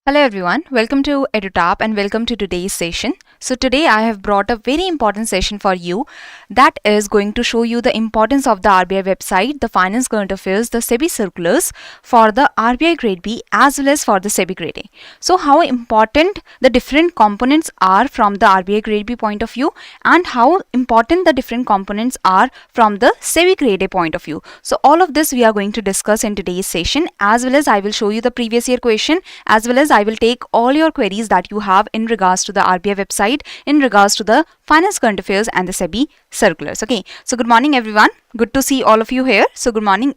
Hello everyone, welcome to EduTap and welcome to today's session. So today I have brought a very important session for you that is going to show you the importance of the RBI website, the finance current affairs, the SEBI circulars for the RBI Grade B as well as for the SEBI Grade A. So how important the different components are from the RBI Grade B point of view and how important the different components are from the SEBI Grade A point of view. So all of this we are going to discuss in today's session, as well as I will show you the previous year question, as well as I will take all your queries that you have in regards to the RBI website, in regards to the finance current affairs and the SEBI circulars. Okay, so good morning everyone. Good to see all of you here. So good morning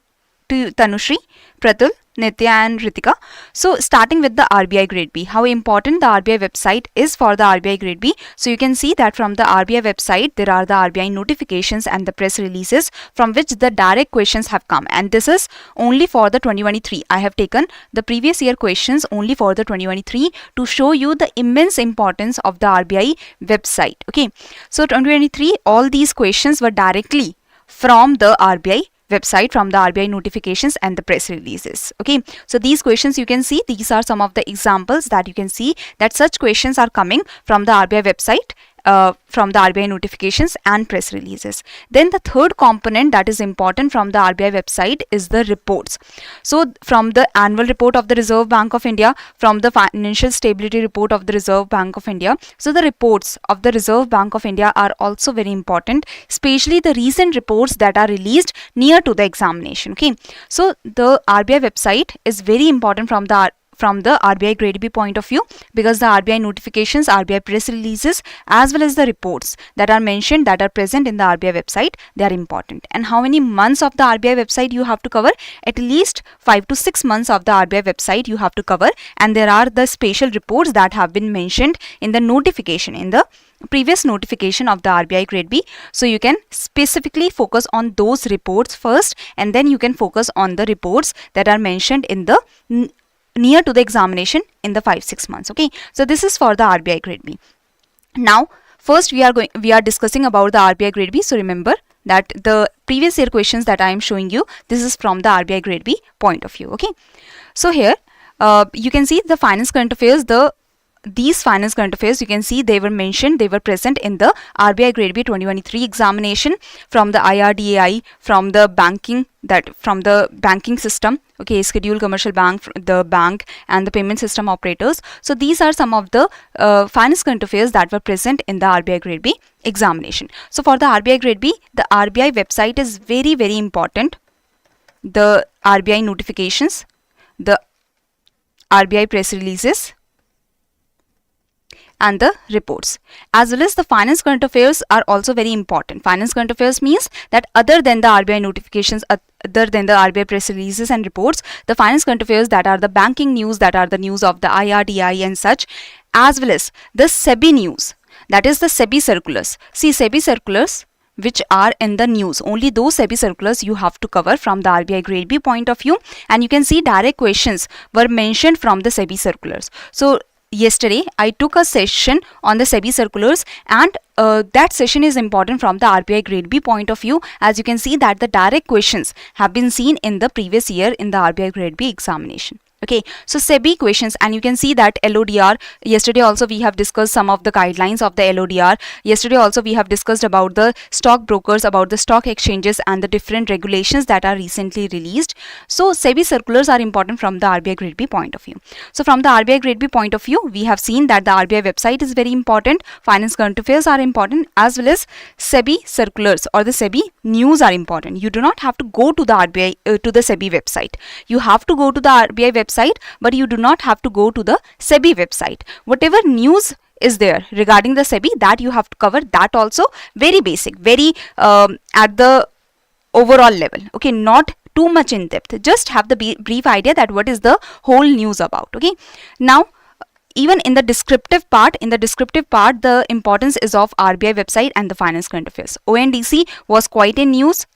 to Tanushri, Pratul, Nitya and Ritika. So starting with the RBI Grade B, how important the RBI website is for the RBI Grade B. So you can see that from the RBI website there are the RBI notifications and the press releases from which the direct questions have come, and this is only for the 2023. I have taken the previous year questions only for the 2023 to show you the immense importance of the RBI website. Okay, so 2023 all these questions were directly from the RBI website, from the RBI notifications and the press releases. Okay, so these questions you can see, these are some of the examples that you can see that such questions are coming from the RBI website, from the RBI notifications and press releases. Then the third component that is important from the RBI website is the reports. So from the annual report of the Reserve Bank of India, from the financial stability report of the Reserve Bank of India. So the reports of the Reserve Bank of India are also very important, especially the recent reports that are released near to the examination. Okay, so the RBI website is very important from the RBI Grade B point of view, because the RBI notifications, RBI press releases as well as the reports that are mentioned, that are present in the RBI website, they are important. And how many months of the RBI website you have to cover? At least 5 to 6 months of the RBI website you have to cover, and there are the special reports that have been mentioned in the notification, in the previous notification of the RBI Grade B. So you can specifically focus on those reports first, and then you can focus on the reports that are mentioned in the near to the examination in the 5-6 months. Okay, so this is for the RBI Grade B. Now first we are discussing about the RBI Grade B. So remember that the previous year questions that I am showing you, this is from the RBI Grade B point of view. Okay, so here you can see the finance current affairs, these finance current affairs, you can see they were mentioned, they were present in the RBI Grade B 2023 examination from the IRDAI, from the banking system. Okay, scheduled commercial bank, the bank and the payment system operators. So these are some of the finance current affairs that were present in the RBI Grade B examination. So for the RBI Grade B, the RBI website is very, very important. The RBI notifications, the RBI press releases and the reports, as well as the finance current affairs are also very important. Finance current affairs means that other than the RBI notifications, other than the RBI press releases and reports, the finance current affairs that are the banking news, that are the news of the IRDI and such, as well as the SEBI news, that is the SEBI circulars. See, SEBI circulars which are in the news, only those SEBI circulars you have to cover from the RBI Grade B point of view, and you can see direct questions were mentioned from the SEBI circulars. So yesterday I took a session on the SEBI circulars, and that session is important from the RBI Grade B point of view, as you can see that the direct questions have been seen in the previous year in the RBI Grade B examination. Okay, so SEBI questions, and you can see that LODR, yesterday also we have discussed some of the guidelines of the LODR. Yesterday also we have discussed about the stock brokers, about the stock exchanges and the different regulations that are recently released. So SEBI circulars are important from the RBI Grade B point of view. So from the RBI Grade B point of view, we have seen that the RBI website is very important, finance current affairs are important, as well as SEBI circulars or the SEBI news are important. You do not have to go to the RBI to the SEBI website. You have to go to the RBI website, but you do not have to go to the SEBI website. Whatever news is there regarding the SEBI, that you have to cover, that also very basic, very at the overall level. Okay, not too much in depth, just have the brief idea that what is the whole news about. Okay, now even in the descriptive part, the importance is of RBI website and the finance current affairs. ONDC was quite in news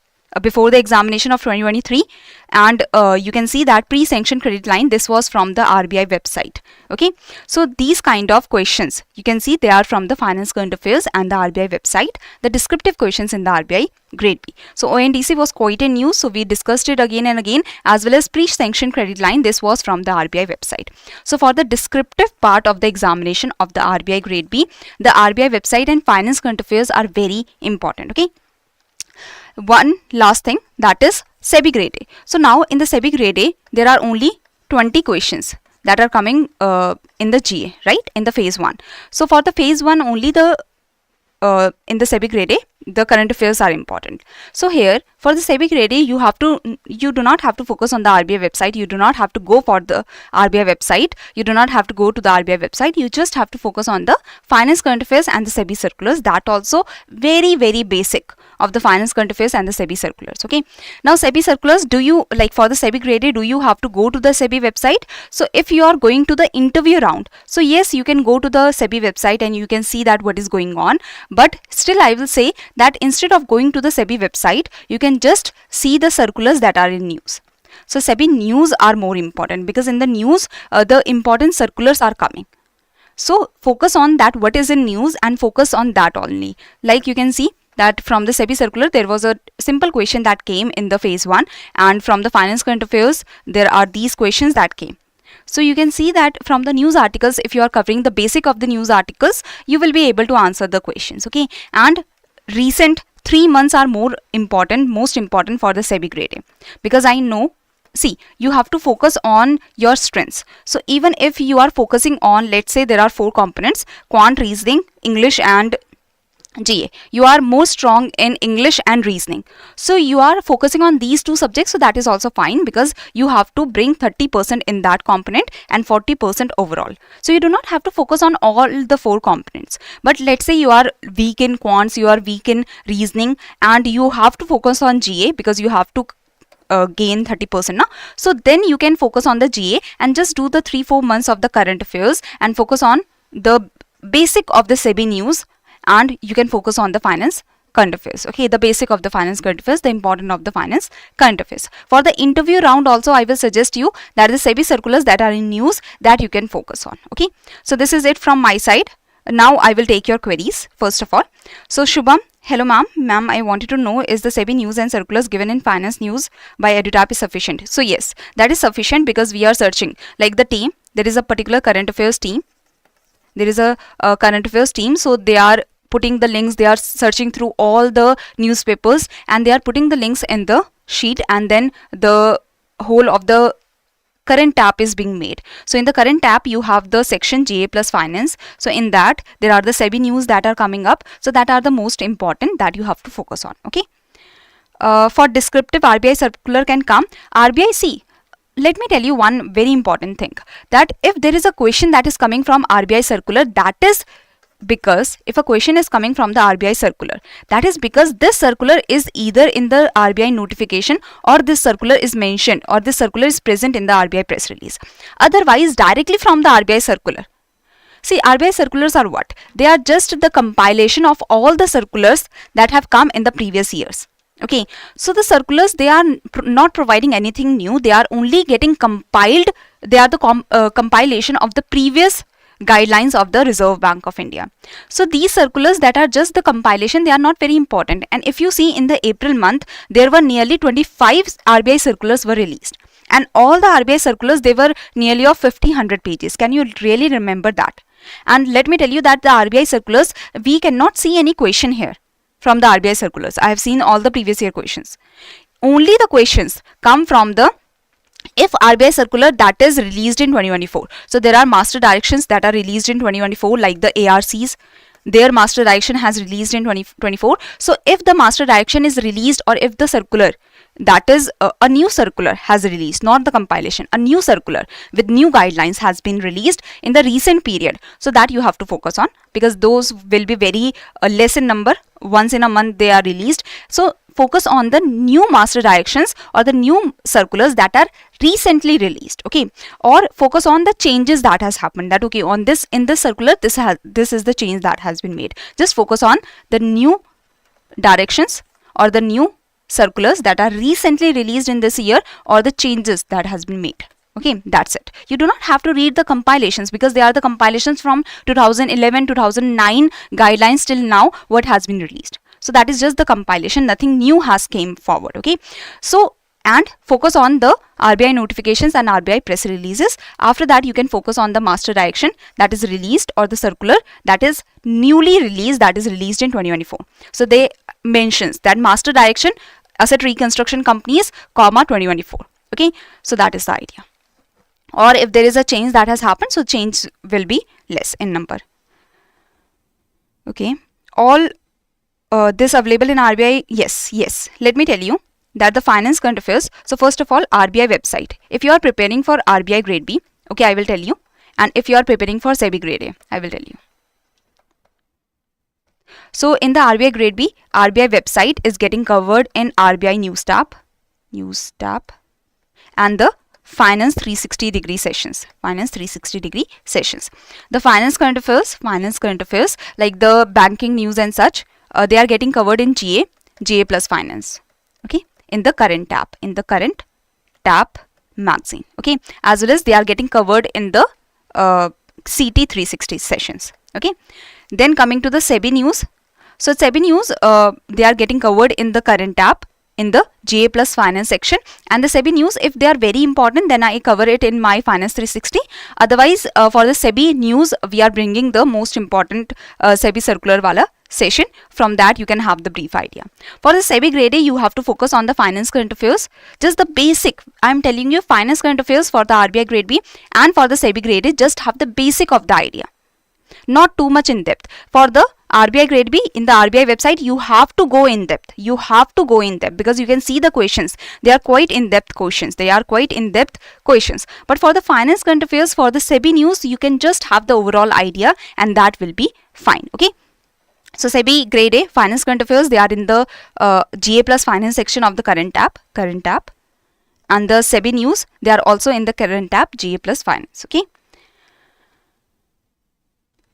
before the examination of 2023, and you can see that pre-sanctioned credit line, this was from the RBI website. Okay, so these kind of questions you can see they are from the finance current affairs and the RBI website, the descriptive questions in the RBI grade B. So ONDC was quite a news, so we discussed it again and again, as well as pre-sanctioned credit line, this was from the RBI website. So for the descriptive part of the examination of the RBI grade B, the RBI website and finance current affairs are very important. Okay, one last thing, that is SEBI Grade A. So now in the SEBI Grade A, there are only 20 questions that are coming in the GA, right, in the phase 1. So for the phase 1 only, the in the SEBI Grade A, the current affairs are important. So here for the SEBI Grade A, you do not have to focus on the RBI website, you do not have to go for the RBI website, you do not have to go to the RBI website, you just have to focus on the finance current affairs and the SEBI circulars. That also very basic of the finance current affairs and the SEBI circulars. Okay, now SEBI circulars, do you, like for the SEBI Grade A, do you have to go to the SEBI website? So if you are going to the interview round, so yes, you can go to the SEBI website and you can see that what is going on, but still I will say that instead of going to the SEBI website, you can just see the circulars that are in news. So SEBI news are more important, because in the news the important circulars are coming. So focus on that what is in news and focus on that only. Like you can see that from the SEBI circular, there was a simple question that came in the phase 1, and from the finance current affairs, there are these questions that came. So you can see that from the news articles, if you are covering the basic of the news articles, you will be able to answer the questions. Okay, and recent 3 months are most important for the SEBI Grade A, because I know, see, you have to focus on your strengths. So even if you are focusing on, let's say there are 4 components, quant, reasoning, English and GA, you are more strong in English and reasoning, so you are focusing on these 2 subjects, so that is also fine, because you have to bring 30% in that component and 40% overall. So you do not have to focus on all the 4 components, but let's say you are weak in quants, you are weak in reasoning, and you have to focus on GA because you have to gain 30% now. So then you can focus on the GA and just do the 3-4 months of the current affairs and focus on the basic of the SEBI news, and you can focus on the finance current affairs. Okay, the basic of the finance current affairs, the important of the finance current affairs. For the interview round also, I will suggest you that the SEBI circulars that are in news, that you can focus on. Okay, so this is it from my side. Now I will take your queries first of all. So Shubham, hello ma'am, I wanted to know, is the SEBI news and circulars given in finance news by EduTap is sufficient? So yes, that is sufficient, because we are searching, like the team, there is a particular current affairs team, there is a current affairs team, so they are putting the links, they are searching through all the newspapers and they are putting the links in the sheet, and then the whole of the current tab is being made. So in the current tab, you have the section GA plus finance. So in that, there are the SEBI news that are coming up. So that are the most important that you have to focus on. Okay. For descriptive, RBI circular can come. RBI, see, let me tell you one very important thing, that if there is a question that is coming from RBI circular, that is because if a question is coming from the RBI circular, that is because this circular is either in the RBI notification, or this circular is mentioned, or this circular is present in the RBI press release. Otherwise, directly from the RBI circular. See, RBI circulars are what? They are just the compilation of all the circulars that have come in the previous years. Okay, so the circulars, they are not providing anything new, they are only getting compiled, they are the compilation of the previous guidelines of the Reserve Bank of India. So these circulars that are just the compilation, they are not very important. And if you see in the April month, there were nearly 25 RBI circulars were released. And all the RBI circulars, they were nearly of 100 pages. Can you really remember that? And let me tell you that the RBI circulars, we cannot see any question here from the RBI circulars. I have seen all the previous year questions. Only the questions come from the if RBI circular that is released in 2024. So there are master directions that are released in 2024, like the ARCs, their master direction has released in 2024. So if the master direction is released, or if the circular that is a new circular has released, not the compilation, a new circular with new guidelines has been released in the recent period, so that you have to focus on, because those will be very less in number. Once in a month they are released. So focus on the new master directions or the new circulars that are recently released. Okay, or focus on the changes that has happened, that okay, on this, in this circular, this is the change that has been made. Just focus on the new directions or the new circulars that are recently released in this year or the changes that has been made. Okay, that's it. You do not have to read the compilations because they are the compilations from 2011, 2009 guidelines till now what has been released. So that is just the compilation, nothing new has came forward. Okay, so and focus on the RBI notifications and RBI press releases. After that, you can focus on the master direction that is released or the circular that is newly released, that is released in 2024. So they mentions that master direction asset reconstruction companies, comma 2024. Okay, so that is the idea. Or if there is a change that has happened, so change will be less in number. Okay, all this available in RBI. Yes, let me tell you that the finance current affairs. So first of all, RBI website. If you are preparing for RBI Grade B, okay, I will tell you. And if you are preparing for SEBI Grade A, I will tell you. So in the RBI Grade B, RBI website is getting covered in RBI News tab, and the Finance 360-degree sessions. Finance 360-degree sessions. The finance current affairs like the banking news and such, they are getting covered in GA plus finance. Okay, in the current tab magazine. Okay, as well as they are getting covered in the CT 360 sessions. Okay, then coming to the SEBI news. So SEBI news, they are getting covered in the current tab in the GA plus finance section, and the SEBI news, if they are very important, then I cover it in my finance 360. Otherwise, for the SEBI news, we are bringing the most important SEBI circular wala session. From that, you can have the brief idea. For the SEBI Grade A, you have to focus on the finance current affairs, just the basic. I am telling you, finance current affairs for the RBI Grade B and for the SEBI Grade A, just have the basic of the idea, not too much in depth. For the RBI Grade B, in the RBI website, you have to go in depth. Because you can see the questions. They are quite in-depth questions. But for the finance current affairs, for the SEBI news, you can just have the overall idea and that will be fine. Okay. So SEBI Grade A, finance current affairs, they are in the GA plus finance section of the current tab. And the SEBI news, they are also in the current tab, GA plus finance. Okay.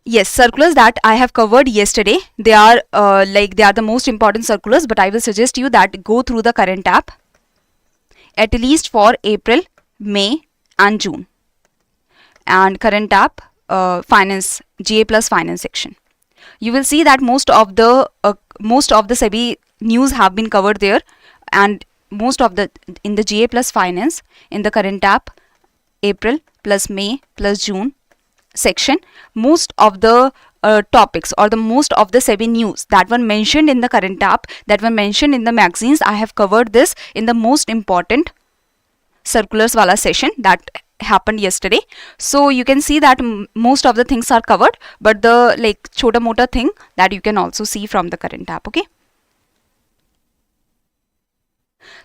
Yes, circulars that I have covered yesterday, they are the most important circulars, but I will suggest you that go through the current tab at least for April, May and June, and current tab finance, GA plus finance section. You will see that most of the SEBI news have been covered there, and most of the in the GA plus finance in the current tab April plus May plus June section, most of the topics or the most of the SEBI news that were mentioned in the current tab, that were mentioned in the magazines, I have covered this in the most important circulars wala session that happened yesterday. So you can see that most of the things are covered, but the chota mota thing that you can also see from the current tab. Okay,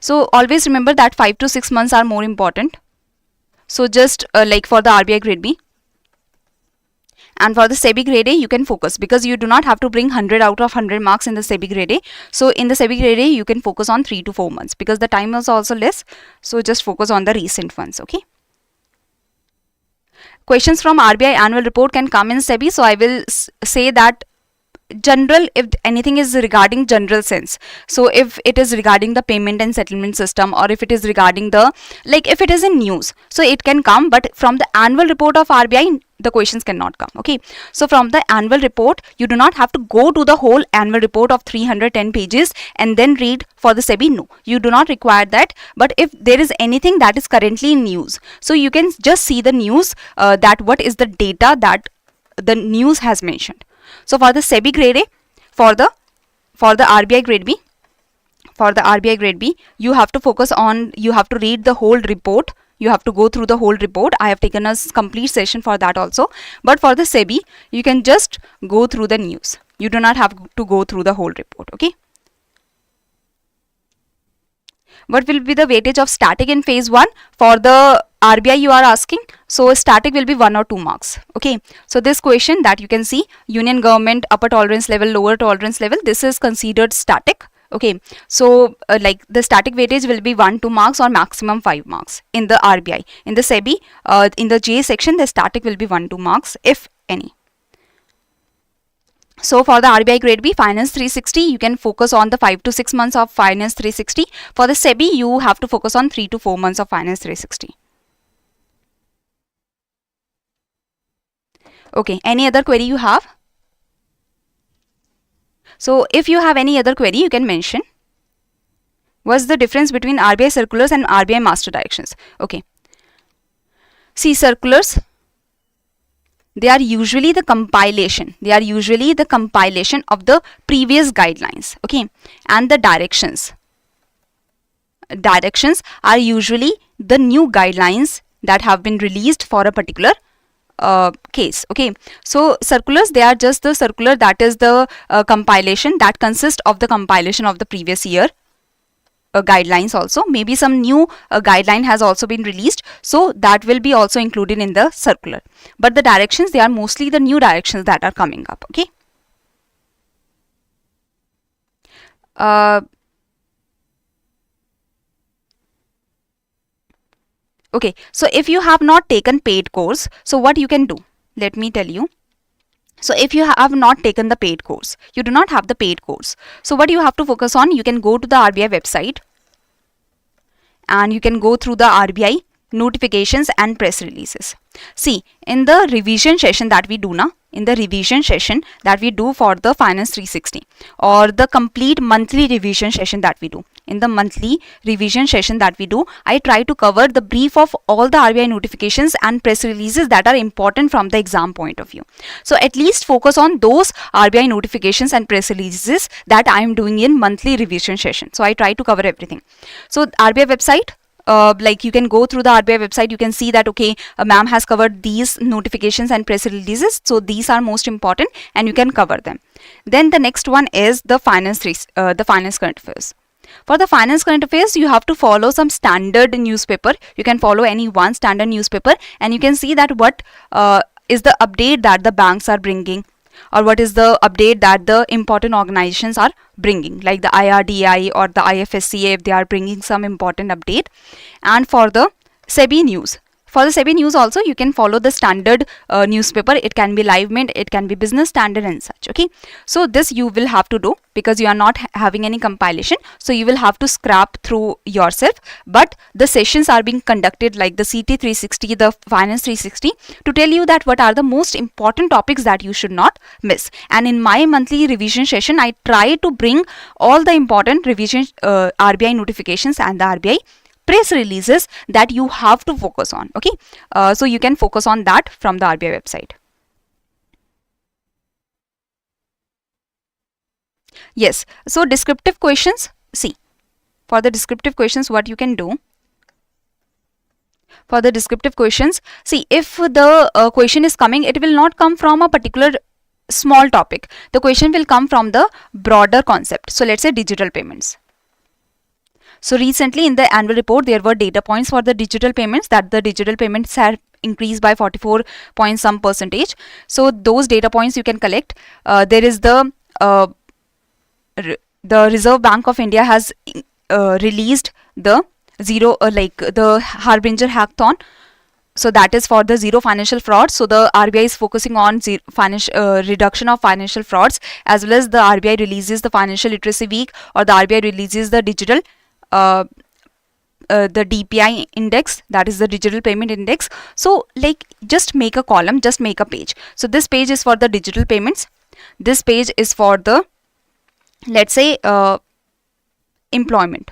so always remember that 5 to 6 months are more important. So just for the RBI Grade B. And for the SEBI Grade A, you can focus because you do not have to bring 100 out of 100 marks in the SEBI Grade A. So in the SEBI Grade A, you can focus on 3 to 4 months because the time is also less. So just focus on the recent ones. Okay. Questions from RBI annual report can come in SEBI. So I will say that general, if anything is regarding general sense. So if it is regarding the payment and settlement system, or if it is regarding the if it is in news, so it can come, but from the annual report of RBI, the questions cannot come. Okay, so from the annual report, you do not have to go to the whole annual report of 310 pages and then read for the SEBI. No, you do not require that. But if there is anything that is currently in news, so you can just see the news, that what is the data that the news has mentioned. So for the SEBI Grade A, for the RBI Grade B, you have to focus on, you have to read the whole report. You have to go through the whole report. I have taken a complete session for that also. But for the SEBI, you can just go through the news. You do not have to go through the whole report. Okay. What will be the weightage of static in phase 1? For the RBI you are asking. So static will be 1 or 2 marks. Okay. So this question that you can see, union government, upper tolerance level, lower tolerance level, this is considered static. Okay, so the static weightage will be 1-2 marks or maximum 5 marks in the RBI. In the SEBI, in the J section, the static will be 1-2 marks if any. So for the RBI Grade B Finance 360, you can focus on the 5 to 6 months of Finance 360. For the SEBI, you have to focus on 3 to 4 months of Finance 360. Okay, any other query you have? So if you have any other query, you can mention. What's the difference between RBI circulars and RBI master directions? Okay. See, circulars, they are usually the compilation. They are usually the compilation of the previous guidelines. Okay. And the directions. Directions are usually the new guidelines that have been released for a particular case. Okay, so circulars, they are just the circular that is the compilation that consists of the compilation of the previous year guidelines. Also maybe some new guideline has also been released, so that will be also included in the circular. But the directions, they are mostly the new directions that are coming up. Okay. Okay, so if you have not taken paid course, so what you can do? Let me tell you. So if you have not taken the paid course, you do not have the paid course. So what you have to focus on, you can go to the RBI website and you can go through the RBI notifications and press releases. See, in the revision session that we do now, in the revision session that we do for the Finance 360, or the complete monthly revision session that we do, in the monthly revision session that we do, I try to cover the brief of all the RBI notifications and press releases that are important from the exam point of view. So at least focus on those RBI notifications and press releases that I am doing in monthly revision session. So I try to cover everything. So RBI website, like you can go through the RBI website, you can see that okay, ma'am has covered these notifications and press releases, so these are most important and you can cover them. Then the next one is the finance current affairs. For the finance current affairs, you have to follow some standard newspaper. You can follow any one standard newspaper and you can see that what is the update that the banks are bringing, or what is the update that the important organizations are bringing, like the IRDI or the IFSCA, if they are bringing some important update. And for the SEBI news, for the SEBI news also, you can follow the standard newspaper. It can be Live Mint, it can be Business Standard and such. Okay, so this you will have to do because you are not having any compilation, so you will have to scrap through yourself. But the sessions are being conducted like the CT 360, the Finance 360, to tell you that what are the most important topics that you should not miss. And in my monthly revision session, I try to bring all the important revision RBI notifications and the RBI press releases that you have to focus on. Okay, so you can focus on that from the RBI website. Yes, so descriptive questions. See, for the descriptive questions, what you can do? For the descriptive questions, see, if the question is coming, it will not come from a particular small topic. The question will come from the broader concept. So let's say digital payments. So recently in the annual report, there were data points for the digital payments, that the digital payments have increased by 44 point some percentage. So those data points you can collect. There is the Reserve Bank of India has released the the Harbinger Hackathon. So that is for the zero financial fraud. So the RBI is focusing on reduction of financial frauds, as well as the RBI releases the Financial Literacy Week, or the RBI releases the digital the DPI index, that is the digital payment index. So like just make a column, just make a page. So this page is for the digital payments, this page is for the, let's say, employment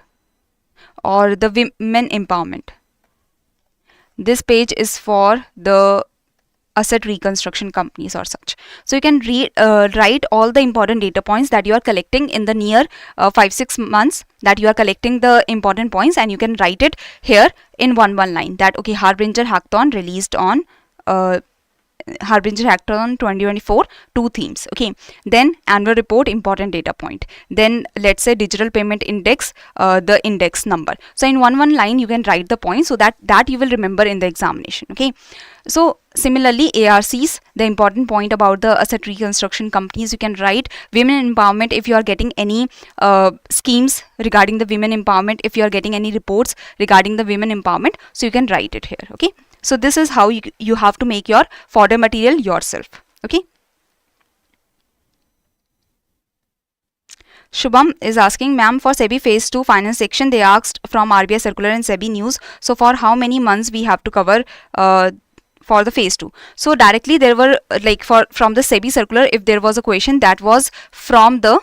or the women empowerment, this page is for the asset reconstruction companies or such. So you can write all the important data points that you are collecting in the near 5-6 months, that you are collecting the important points, and you can write it here in one line, that okay, Harbinger Hackathon released on Harbinger Hackathon 2024, 2 themes. Okay, then annual report, important data point, then let's say digital payment index, the index number. So in one line you can write the points, so that you will remember in the examination. Okay, so similarly ARCs, the important point about the asset reconstruction companies, you can write women empowerment. If you are getting any schemes regarding the women empowerment, if you are getting any reports regarding the women empowerment, so you can write it here. Okay, so this is how you have to make your fodder material yourself. Okay, Shubham is asking, ma'am, for SEBI Phase 2 Finance section, they asked from RBI Circular and SEBI News. So for how many months we have to cover for the Phase 2? So directly there were from the SEBI Circular, if there was a question, that was from the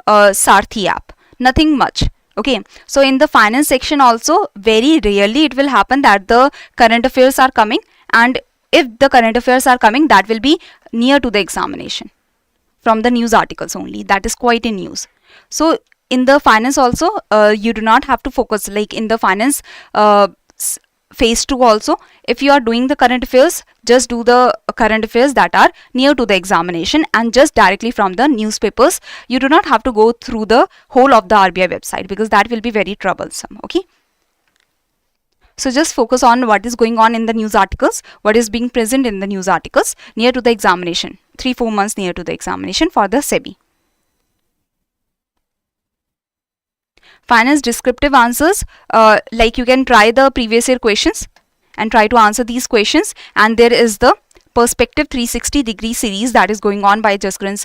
Sarthi app. Nothing much. Okay, so in the finance section also, very rarely it will happen that the current affairs are coming, and if the current affairs are coming, that will be near to the examination from the news articles only. That is quite in news. So in the finance also, you do not have to focus, like in the finance phase 2 also, if you are doing the current affairs, just do the current affairs that are near to the examination and just directly from the newspapers. You do not have to go through the whole of the RBI website, because that will be very troublesome. Okay, so just focus on what is going on in the news articles, what is being present in the news articles near to the examination, 3-4 months near to the examination for the SEBI. Finance descriptive answers, like you can try the previous year questions and try to answer these questions. And there is the Perspective 360-degree series that is going on by Jaskaran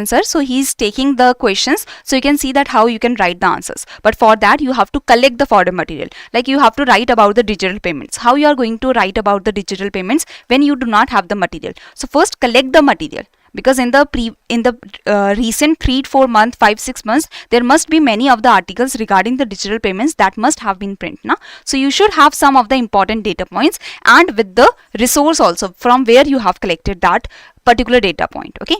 sir. So he's taking the questions, so you can see that how you can write the answers. But for that, you have to collect the fodder material. Like you have to write about the digital payments. How you are going to write about the digital payments when you do not have the material? So first collect the material. Because in the recent 3-4 months, 5-6 months, there must be many of the articles regarding the digital payments that must have been printed. Now, so you should have some of the important data points, and with the resource also from where you have collected that particular data point. Okay.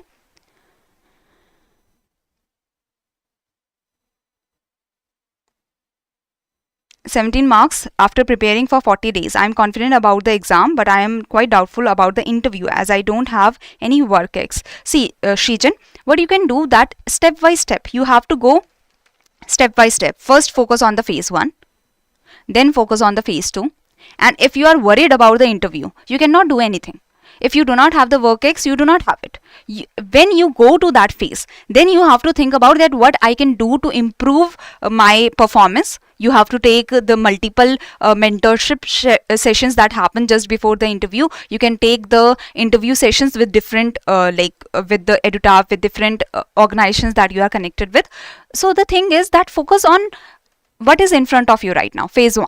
17 marks after preparing for 40 days. I am confident about the exam, but I am quite doubtful about the interview as I don't have any work ex. See, Shrijan, what you can do that step by step. You have to go step by step. First focus on the phase 1, then focus on the phase 2. And if you are worried about the interview, you cannot do anything. If you do not have the work ex, you do not have it. When you go to that phase, then you have to think about that what I can do to improve my performance. You have to take the multiple mentorship sessions that happen just before the interview. You can take the interview sessions with different with the EduTap, with different organizations that you are connected with. So the thing is that focus on what is in front of you right now, phase 1.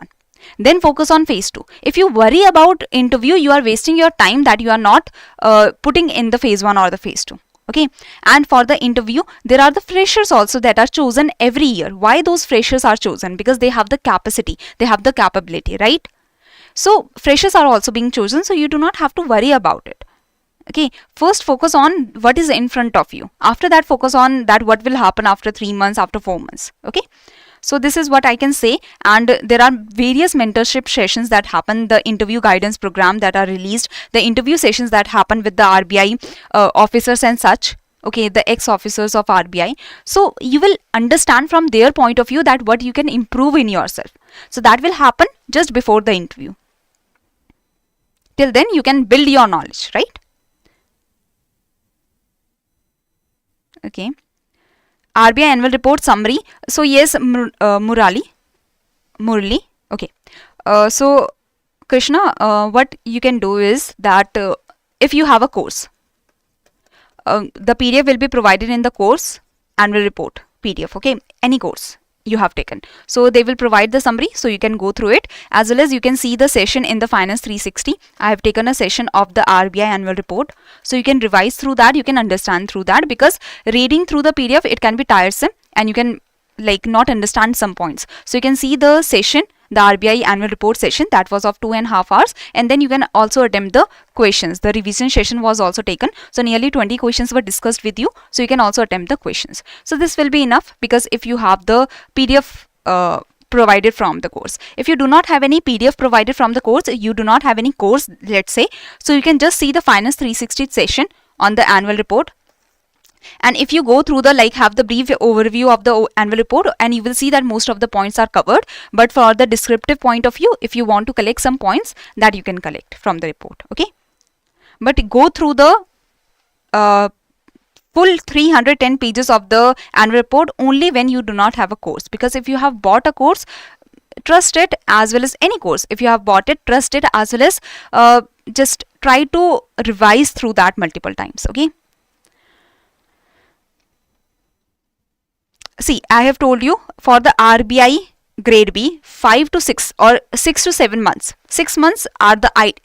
Then focus on phase 2. If you worry about interview, you are wasting your time that you are not putting in the phase 1 or the phase 2. Okay, and for the interview, there are the freshers also that are chosen every year. Why those freshers are chosen? Because they have the capacity, they have the capability, right? So freshers are also being chosen, so you do not have to worry about it. Okay, first focus on what is in front of you. After that, focus on that what will happen after 3 months, after 4 months. Okay, so this is what I can say. And there are various mentorship sessions that happen, the interview guidance program that are released, the interview sessions that happen with the RBI officers and such. Okay, the ex-officers of RBI. So you will understand from their point of view that what you can improve in yourself. So that will happen just before the interview. Till then, you can build your knowledge, right? Okay. RBI annual report summary. So yes, Murali. Okay. So Krishna, what you can do is that if you have a course, the PDF will be provided in the course annual report PDF. Okay, any course you have taken. So they will provide the summary, so you can go through it, as well as you can see the session in the Finance 360. I have taken a session of the RBI annual report, so you can revise through that, you can understand through that, because reading through the PDF, it can be tiresome and you can not understand some points. So you can see the session, the RBI annual report session, that was of 2.5 hours, and then you can also attempt the questions. The revision session was also taken, so nearly 20 questions were discussed with you, so you can also attempt the questions. So this will be enough, because if you have the PDF provided from the course. If you do not have any PDF provided from the course, you do not have any course, let's say, so you can just see the Finance 360 session on the annual report. And if you go through the have the brief overview of the annual report, and you will see that most of the points are covered. But for the descriptive point of view, if you want to collect some points, that you can collect from the report. Okay, but go through the full 310 pages of the annual report only when you do not have a course. Because if you have bought a course, trust it, as well as any course, if you have bought it, trust it, as well as just try to revise through that multiple times. Okay. see, I have told you for the RBI grade B, 5 to 6 or 6 to 7 months. 6 months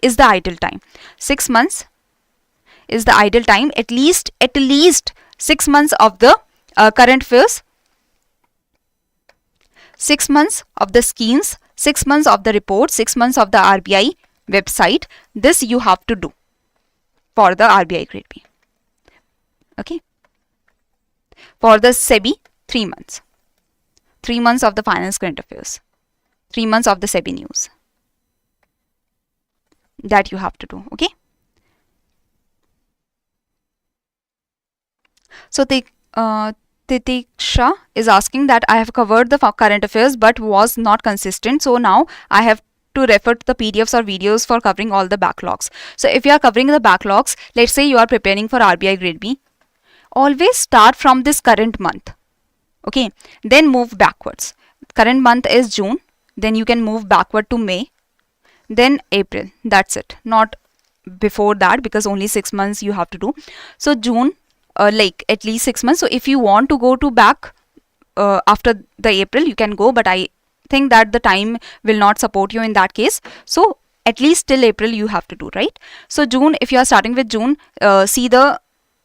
is the idle time. 6 months is the idle time. At least 6 months of the current affairs, 6 months of the schemes, 6 months of the report, 6 months of the RBI website. This you have to do for the RBI grade B. Okay. For the SEBI, 3 months. 3 months of the finance current affairs. 3 months of the SEBI news. That you have to do. Okay. So Titiksha is asking that I have covered the current affairs but was not consistent. So now I have to refer to the PDFs or videos for covering all the backlogs. So if you are covering the backlogs, let's say you are preparing for RBI grade B, always start from this current month. Okay, then move backwards. Current month is June, then you can move backward to May, then April. That's it. Not before that, because only 6 months you have to do. So June, like at least 6 months. So if you want to go to back after the April, you can go, but I think that the time will not support you in that case. So at least till April you have to do, right? So June, if you are starting with June, see the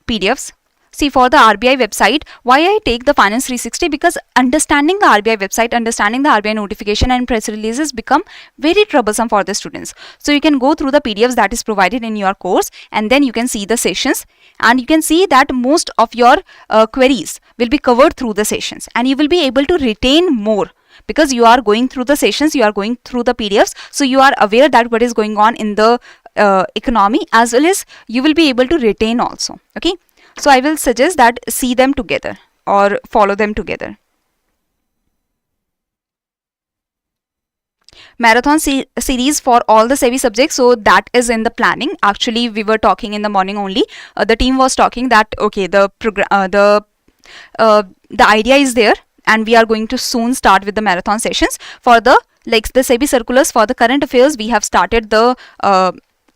PDFs. See, for the RBI website, why I take the Finance 360? Because understanding the RBI website, understanding the RBI notification and press releases become very troublesome for the students. So you can go through the PDFs that is provided in your course, and then you can see the sessions, and you can see that most of your queries will be covered through the sessions, and you will be able to retain more. Because you are going through the sessions, you are going through the PDFs, so you are aware that what is going on in the economy, as well as you will be able to retain also. Okay. So I will suggest that see them together or follow them together. Marathon series for all the SEBI subjects. So that is in the planning. Actually, we were talking in the morning only. The team was talking that okay, the idea is there, and we are going to soon start with the marathon sessions for the SEBI circulars. For the current affairs, we have started the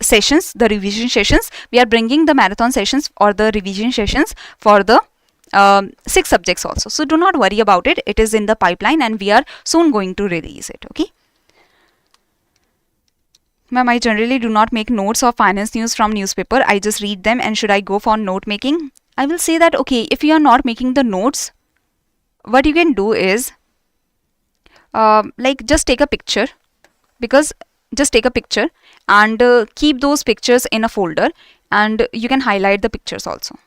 sessions, the revision sessions. We are bringing the marathon sessions or the revision sessions for the 6 subjects also. So do not worry about it. It is in the pipeline and we are soon going to release it. Okay. Ma'am, I generally do not make notes of finance news from newspaper. I just read them. And should I go for note making? I will say that okay, if you are not making the notes, what you can do is just take a picture, just take a picture and keep those pictures in a folder, and you can highlight the pictures also.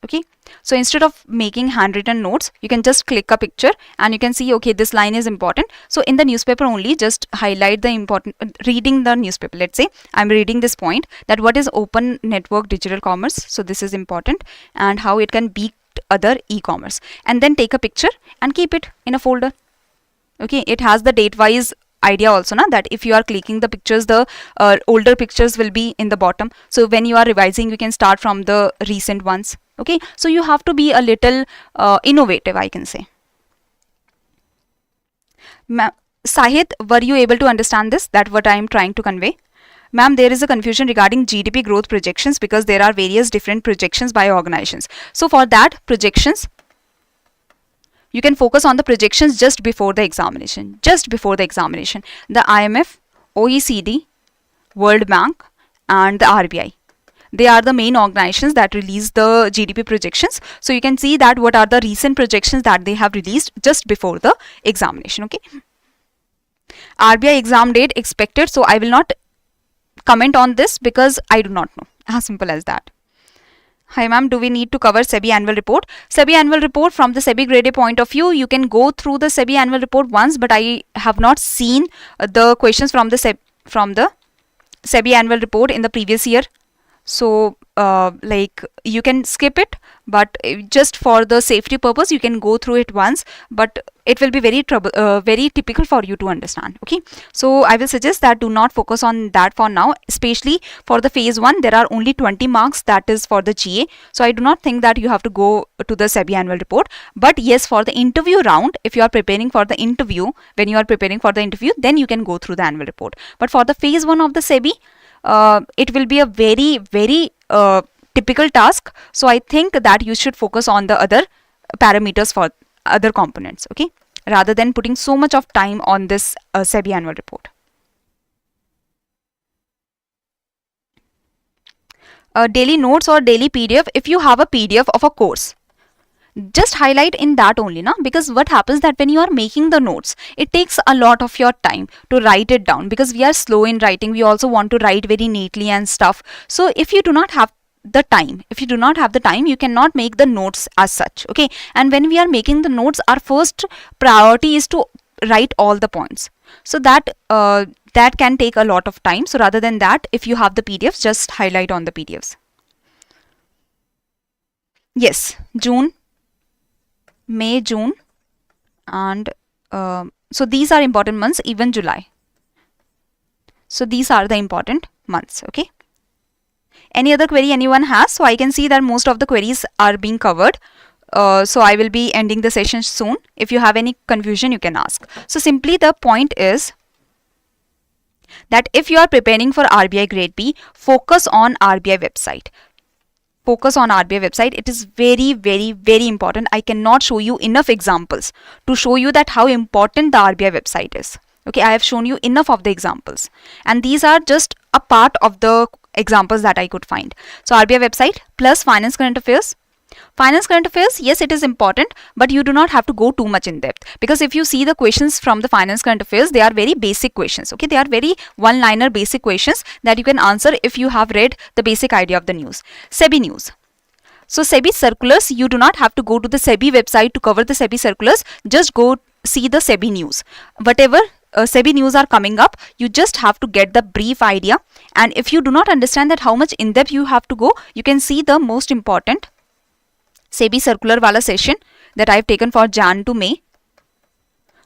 Okay, so instead of making handwritten notes, you can just click a picture and you can see okay, this line is important. So in the newspaper only, just highlight the important reading the newspaper. Let's say I'm reading this point, that what is open network digital commerce, so this is important, and how it can beat other e-commerce, and then take a picture and keep it in a folder. Okay, it has the date wise idea also, na, that if you are clicking the pictures, the older pictures will be in the bottom. So when you are revising, you can start from the recent ones. Okay, so you have to be a little innovative, I can say. Sahit, were you able to understand this, that what I am trying to convey? Ma'am, there is a confusion regarding GDP growth projections because there are various different projections by organizations. So for that projections, you can focus on the projections just before the examination. Just before the examination, the IMF, OECD, World Bank, and the RBI. They are the main organizations that release the GDP projections. So you can see that what are the recent projections that they have released just before the examination. Okay. RBI exam date expected. So I will not comment on this because I do not know. As simple as that. Hi ma'am, do we need to cover SEBI annual report? SEBI annual report from the SEBI Grade A point of view, you can go through the SEBI annual report once, but I have not seen the questions from the SEBI annual report in the previous year. So you can skip it, but just for the safety purpose, you can go through it once, but it will be very typical for you to understand. Okay, so I will suggest that do not focus on that for now, especially for the phase 1. There are only 20 marks, that is for the GA. So I do not think that you have to go to the SEBI annual report. But yes, for the interview round, if you are preparing for the interview, when you are preparing for the interview, then you can go through the annual report. But for the phase 1 of the SEBI, it will be a very typical task. So I think that you should focus on the other parameters for other components, okay, rather than putting so much of time on this SEBI annual report. Daily notes or daily PDF, if you have a PDF of a course, just highlight in that only, na, because what happens that when you are making the notes, it takes a lot of your time to write it down, because we are slow in writing, we also want to write very neatly and stuff. So if you do not have the time, you cannot make the notes as such, okay. And when we are making the notes, our first priority is to write all the points, so that that can take a lot of time. So rather than that, if you have the PDFs, just highlight on the PDFs. Yes, June, May, June, and so these are important months, even July. So these are the important months, okay. Any other query anyone has? So I can see that most of the queries are being covered. So I will be ending the session soon. If you have any confusion, you can ask. So simply the point is that if you are preparing for RBI Grade B, focus on RBI website. Focus on RBI website. It is very, very, very important. I cannot show you enough examples to show you that how important the RBI website is. Okay, I have shown you enough of the examples, and these are just a part of the examples that I could find. So RBI website plus finance current affairs. Finance current affairs, yes, it is important, but you do not have to go too much in depth, because if you see the questions from the finance current affairs, they are very basic questions, okay. They are very one-liner basic questions that you can answer if you have read the basic idea of the news. SEBI news. So SEBI circulars, you do not have to go to the SEBI website to cover the SEBI circulars. Just go see the SEBI news. Whatever SEBI news are coming up, you just have to get the brief idea. And if you do not understand that how much in depth you have to go, you can see the most important SEBI circular wala session that I have taken for Jan to May.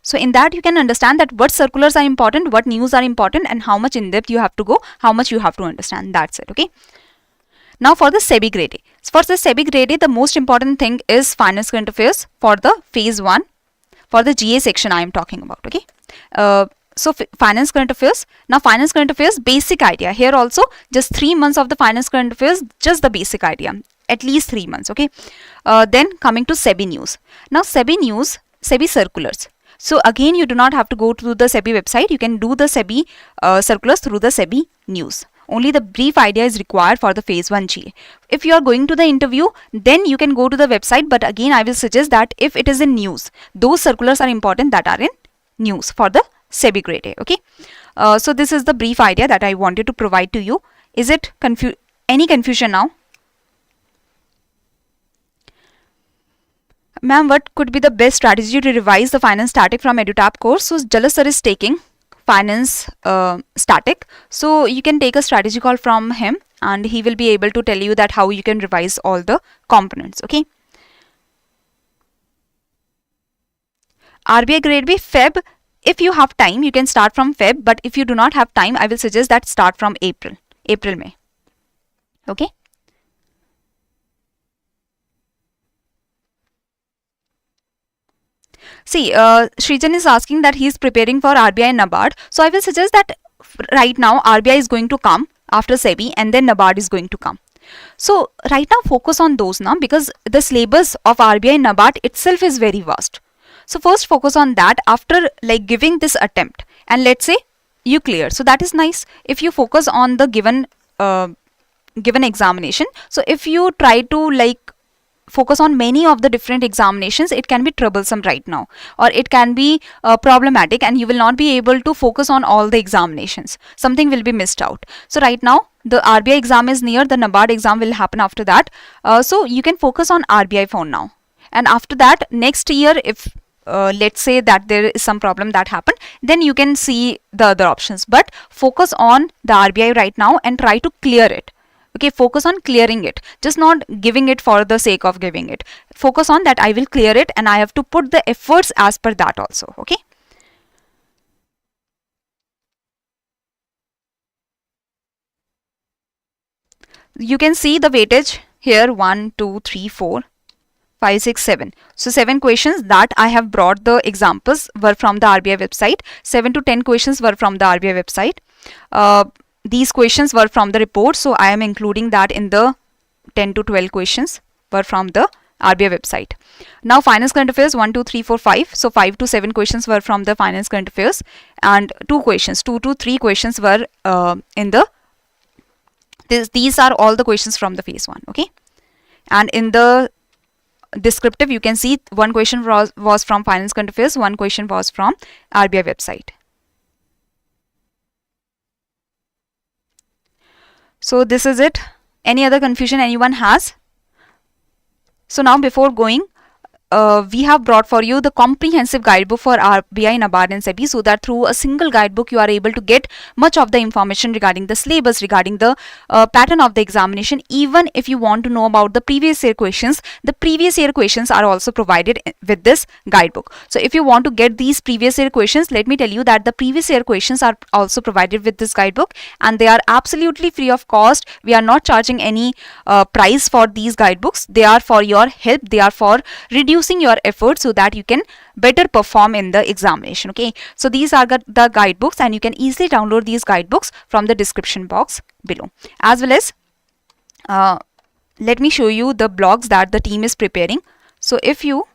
So in that you can understand that what circulars are important, what news are important, and how much in depth you have to go, how much you have to understand. That's it, okay. Now for the SEBI Grade A. So for the SEBI Grade A, the most important thing is finance current affairs for the phase 1, for the GA section I am talking about, okay. So finance current affairs. Now finance current affairs, basic idea. Here also just 3 months of the finance current affairs, just the basic idea, at least 3 months, okay. Then coming to SEBI news. Now SEBI news, SEBI circulars. So again, you do not have to go to the SEBI website. You can do the SEBI circulars through the SEBI news. Only the brief idea is required for the phase 1 GA. If you are going to the interview, then you can go to the website. But again, I will suggest that if it is in news, those circulars are important that are in news for the SEBI Grade A, okay. So this is the brief idea that I wanted to provide to you. Is it any confusion now? Ma'am, what could be the best strategy to revise the finance static from EduTap course? So Jalas sir is taking finance static. So you can take a strategy call from him, and he will be able to tell you that how you can revise all the components, okay. RBI Grade B Feb. If you have time, you can start from Feb, but if you do not have time, I will suggest that start from April, May, okay. See, Srijan is asking that he is preparing for RBI and NABARD. So I will suggest that right now RBI is going to come after SEBI, and then NABARD is going to come. So right now focus on those now, because the syllabus of RBI and NABARD itself is very vast. So first focus on that after like giving this attempt, and let's say you clear. So that is nice. If you focus on the given examination, so if you try to like focus on many of the different examinations, it can be troublesome right now, or it can be problematic, and you will not be able to focus on all the examinations. Something will be missed out. So right now the RBI exam is near, the NABARD exam will happen after that. So you can focus on RBI for now, and after that next year, if let's say that there is some problem that happened, then you can see the other options, but focus on the RBI right now and try to clear it. Okay, focus on clearing it, just not giving it for the sake of giving it. Focus on that I will clear it, and I have to put the efforts as per that also, okay. You can see the weightage here, 1, 2, 3, 4, 5, 6, 7. So 7 questions that I have brought the examples were from the RBI website. 7 to 10 questions were from the RBI website. These questions were from the report, so I am including that in the 10 to 12 questions were from the RBI website. Now finance current affairs 1, 2, 3, 4, 5. So 5 to 7 questions were from the finance current affairs, and 2 to 3 questions were in the these are all the questions from the phase 1. Okay, and in the descriptive you can see 1 question was from finance current affairs, 1 question was from RBI website. So this is it. Any other confusion anyone has? So now before going, we have brought for you the comprehensive guidebook for RBI, NABARD and SEBI, so that through a single guidebook you are able to get much of the information regarding the syllabus, regarding the pattern of the examination. Even if you want to know about the previous year questions, the previous year questions are also provided with this guidebook. So if you want to get these previous year questions, let me tell you that the previous year questions are also provided with this guidebook, and they are absolutely free of cost. We are not charging any price for these guidebooks. They are for your help. They are for reducing your efforts so that you can better perform in the examination. Okay, so these are the guidebooks, and you can easily download these guidebooks from the description box below. As well as let me show you the blogs that the team is preparing. So if you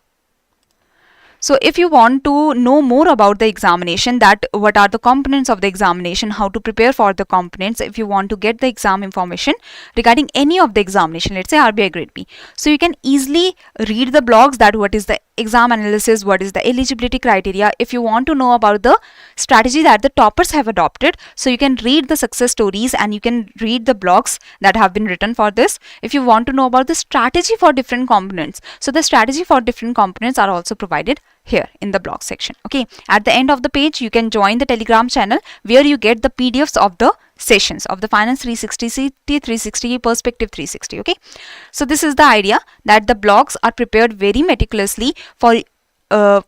want to know more about the examination, that what are the components of the examination, how to prepare for the components, if you want to get the exam information regarding any of the examination, let's say RBI Grade B, so you can easily read the blogs, that what is the exam analysis, what is the eligibility criteria. If you want to know about the strategy that the toppers have adopted, so you can read the success stories and you can read the blogs that have been written for this. If you want to know about the strategy for different components, so the strategy for different components are also provided here in the blog section. Okay, at the end of the page you can join the Telegram channel where you get the PDFs of the sessions of the Finance 360, CT 360, Perspective 360. Okay, so this is the idea, that the blogs are prepared very meticulously for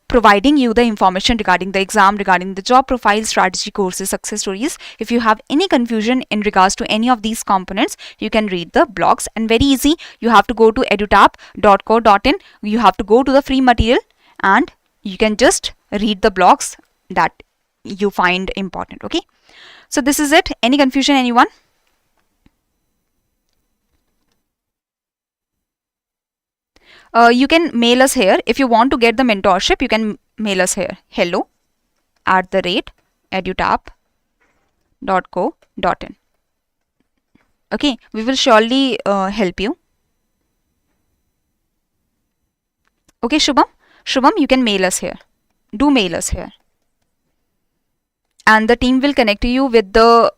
providing you the information regarding the exam, regarding the job profile, strategy, courses, success stories. If you have any confusion in regards to any of these components, you can read the blogs, and very easy. You have to go to edutap.co.in, you have to go to the free material, and you can just read the blogs that you find important. Okay, so this is it. Any confusion anyone? You can mail us here. If you want to get the mentorship, you can mail us here, hello@edutap.co.in. Okay, we will surely help you. Okay, Shubham, you can mail us here. Do mail us here, and the team will connect you with the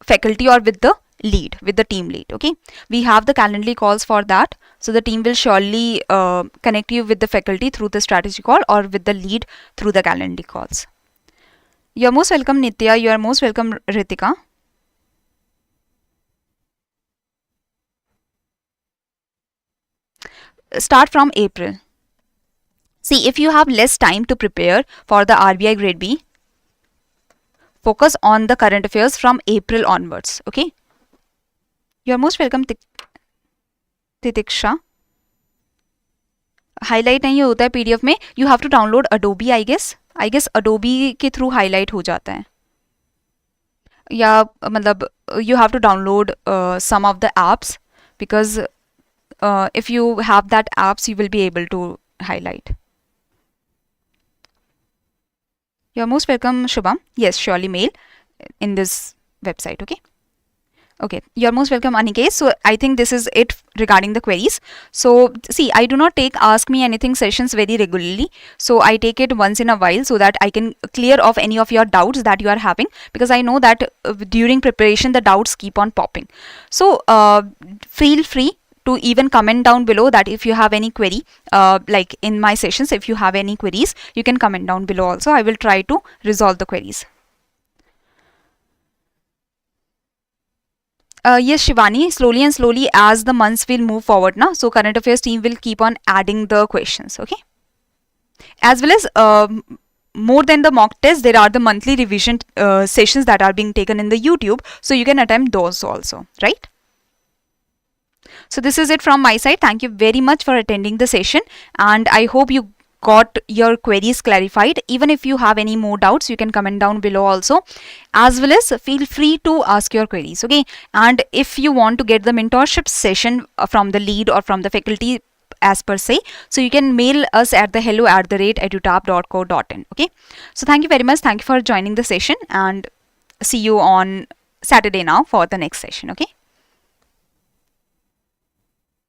faculty or with the lead, with the team lead. Okay, we have the Calendly calls for that, so the team will surely connect you with the faculty through the strategy call or with the lead through the Calendly calls. You are most welcome, Nitya. You are most welcome, Ritika. Start from April. See, if you have less time to prepare for the RBI Grade B, focus on the current affairs from April onwards. Okay, you are most welcome, Titiksha. Highlight नहीं होता है PDF में, you have to download Adobe. I guess Adobe के through highlight हो जाता है, या मतलब you have to download some of the apps, because if you have that apps you will be able to highlight. You are most welcome, Shubham. Yes, surely mail in this website. Okay, you are most welcome, Anikesh. So I think this is it regarding the queries. So see, I do not take ask me anything sessions very regularly, so I take it once in a while so that I can clear off any of your doubts that you are having, because I know that during preparation the doubts keep on popping. So feel free to even comment down below that if you have any query, like in my sessions, if you have any queries, you can comment down below also. I will try to resolve the queries. Yes, Shivani, slowly and slowly as the months will move forward now, so current affairs team will keep on adding the questions. Okay, as well as more than the mock test, there are the monthly revision sessions that are being taken in the YouTube, so you can attempt those also, right? So this is it from my side. Thank you very much for attending the session, and I hope you got your queries clarified. Even if you have any more doubts, you can comment down below also, as well as feel free to ask your queries. Okay, and if you want to get the mentorship session from the lead or from the faculty as per se, so you can mail us at the hello@edutap.co.in. Okay, so thank you very much. Thank you for joining the session, and see you on Saturday now for the next session. Okay.